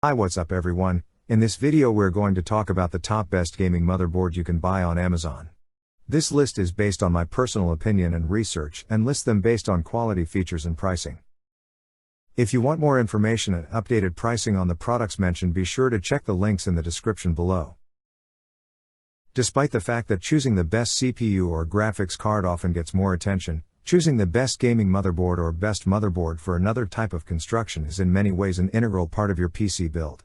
Hi, what's up everyone? In this video we're going to talk about the top best gaming motherboard you can buy on Amazon. This list is based on my personal opinion and research and lists them based on quality, features and pricing. If you want more information and updated pricing on the products mentioned, be sure to check the links in the description below. Despite the fact that choosing the best CPU or graphics card often gets more attention, choosing the best gaming motherboard or best motherboard for another type of construction is in many ways an integral part of your PC build.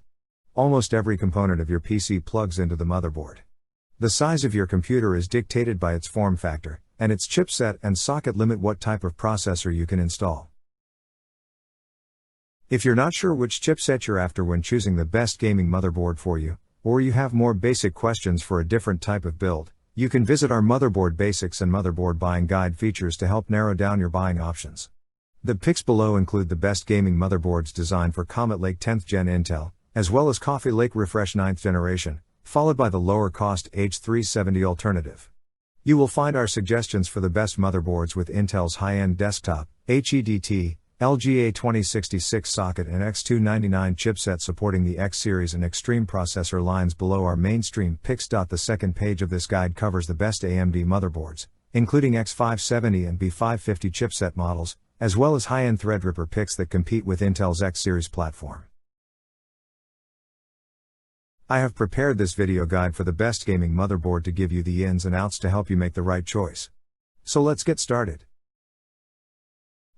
Almost every component of your PC plugs into the motherboard. The size of your computer is dictated by its form factor, and its chipset and socket limit what type of processor you can install. If you're not sure which chipset you're after when choosing the best gaming motherboard for you, or you have more basic questions for a different type of build, you can visit our Motherboard Basics and Motherboard Buying Guide features to help narrow down your buying options. The picks below include the best gaming motherboards designed for Comet Lake 10th Gen Intel, as well as Coffee Lake Refresh 9th Generation, followed by the lower cost H370 alternative. You will find our suggestions for the best motherboards with Intel's high-end desktop, HEDT, LGA 2066 socket and X299 chipset supporting the X series and Extreme processor lines below our mainstream picks. The second page of this guide covers the best AMD motherboards, including X570 and B550 chipset models, as well as high-end Threadripper picks that compete with Intel's X series platform. I have prepared this video guide for the best gaming motherboard to give you the ins and outs to help you make the right choice. So let's get started.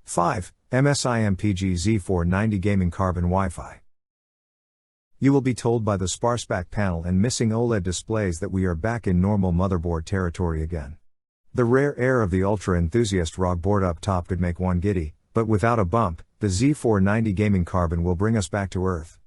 5. MSI MPG Z490 Gaming Carbon Wi-Fi. You will be told by the sparse back panel and missing OLED displays that we are back in normal motherboard territory again. The rare air of the ultra enthusiast ROG board up top could make one giddy, but without a bump, the Z490 Gaming Carbon will bring us back to earth.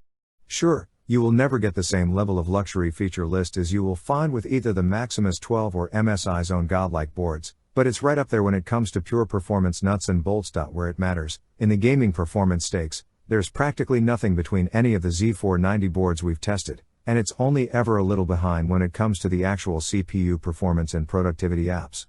Sure, you will never get the same level of luxury feature list as you will find with either the Maximus 12 or MSI's own godlike boards, but it's right up there when it comes to pure performance nuts and bolts. Where it matters, in the gaming performance stakes, there's practically nothing between any of the Z490 boards we've tested, and it's only ever a little behind when it comes to the actual CPU performance and productivity apps.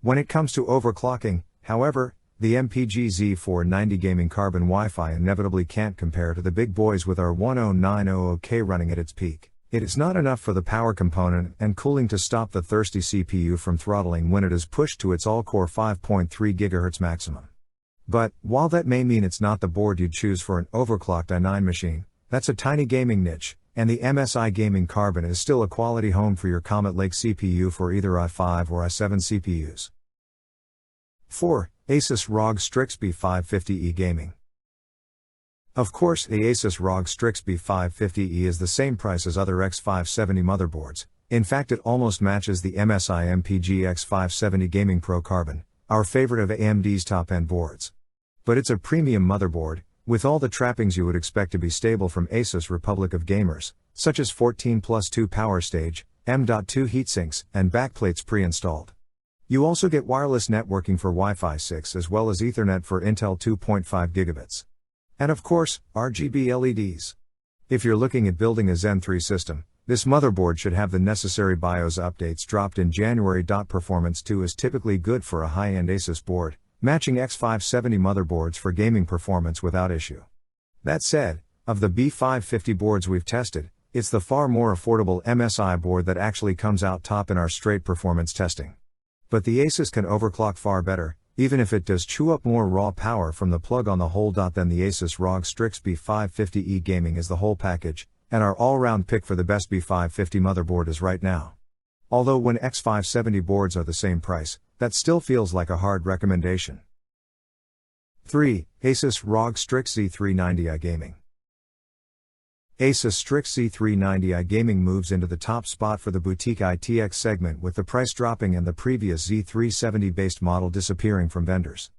When it comes to overclocking, however, the MPG Z490 Gaming Carbon Wi-Fi inevitably can't compare to the big boys with our 10900K running at its peak. It is not enough for the power component and cooling to stop the thirsty CPU from throttling when it is pushed to its all-core 5.3 GHz maximum. But, while that may mean it's not the board you'd choose for an overclocked i9 machine, that's a tiny gaming niche, and the MSI Gaming Carbon is still a quality home for your Comet Lake CPU for either i5 or i7 CPUs. 4. Asus ROG Strix B550E Gaming. Of course, the Asus ROG Strix B550E is the same price as other X570 motherboards. In fact, it almost matches the MSI MPG X570 Gaming Pro Carbon, our favorite of AMD's top-end boards. But it's a premium motherboard, with all the trappings you would expect to be stable from Asus Republic of Gamers, such as 14+2 power stage, M.2 heatsinks, and backplates pre-installed. You also get wireless networking for Wi-Fi 6 as well as Ethernet for Intel 2.5 gigabits. And of course, RGB LEDs. If you're looking at building a Zen 3 system, this motherboard should have the necessary BIOS updates dropped in January. Performance 2 is typically good for a high-end Asus board, matching X570 motherboards for gaming performance without issue. That said, of the B550 boards we've tested, it's the far more affordable MSI board that actually comes out top in our straight performance testing. But the Asus can overclock far better, even if it does chew up more raw power from the plug on the whole. Then the Asus ROG Strix B550E Gaming is the whole package, and our all-round pick for the best B550 motherboard is right now. Although when X570 boards are the same price, that still feels like a hard recommendation. 3. Asus ROG Strix Z390i Gaming. Asus Strix Z390i Gaming moves into the top spot for the boutique ITX segment, with the price dropping and the previous Z370 based model disappearing from vendors.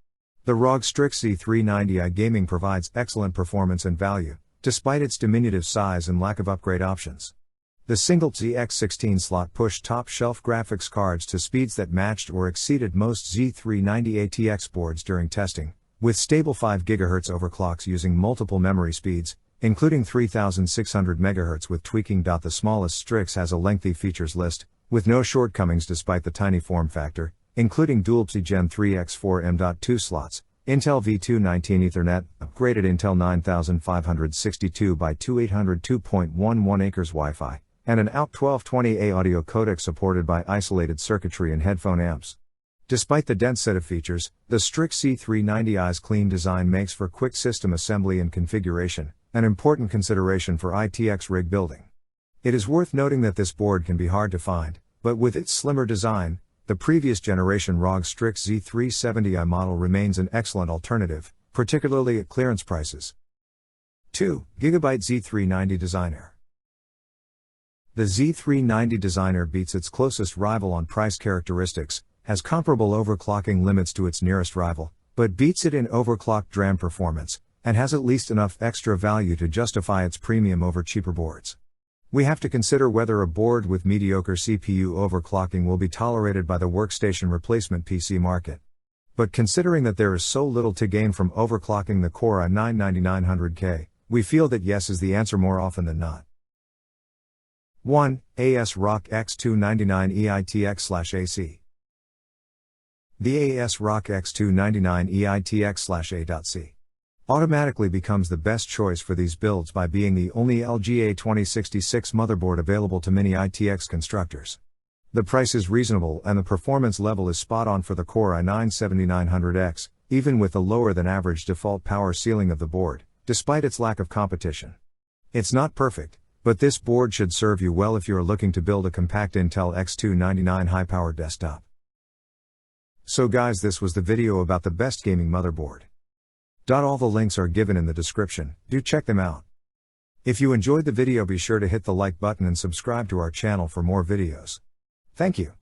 The ROG Strix Z390i Gaming provides excellent performance and value, despite its diminutive size and lack of upgrade options. The single ZX16 slot pushed top-shelf graphics cards to speeds that matched or exceeded most Z390 ATX boards during testing, with stable 5 GHz overclocks using multiple memory speeds, including 3600 MHz with tweaking. The smallest Strix has a lengthy features list, with no shortcomings despite the tiny form factor, including dual UPTO Gen 3 x4 M.2 slots, Intel V219 Ethernet, upgraded Intel 9562 by 2800 2.11 acres Wi-Fi, and an AUT1220A audio codec supported by isolated circuitry and headphone amps. Despite the dense set of features, the Strix C390I's clean design makes for quick system assembly and configuration, an important consideration for ITX rig building. It is worth noting that this board can be hard to find, but with its slimmer design, the previous generation ROG Strix Z370i model remains an excellent alternative, particularly at clearance prices. 2 GB Z390 Designer. The Z390 Designer beats its closest rival on price characteristics, has comparable overclocking limits to its nearest rival, but beats it in overclocked DRAM performance, and has at least enough extra value to justify its premium over cheaper boards. We have to consider whether a board with mediocre CPU overclocking will be tolerated by the workstation replacement PC market. But considering that there is so little to gain from overclocking the Core i9-9900K, we feel that yes is the answer more often than not. 1. ASRock X299 EITX/AC. The ASRock X299 EITX/A.C. automatically becomes the best choice for these builds by being the only LGA 2066 motherboard available to many ITX constructors. The price is reasonable and the performance level is spot on for the Core i9-7900X, even with the lower than average default power ceiling of the board, despite its lack of competition. It's not perfect, but this board should serve you well if you are looking to build a compact Intel X299 high-powered desktop. So guys, this was the video about the best gaming motherboard. All the links are given in the description, do check them out. If you enjoyed the video, be sure to hit the like button and subscribe to our channel for more videos. Thank you.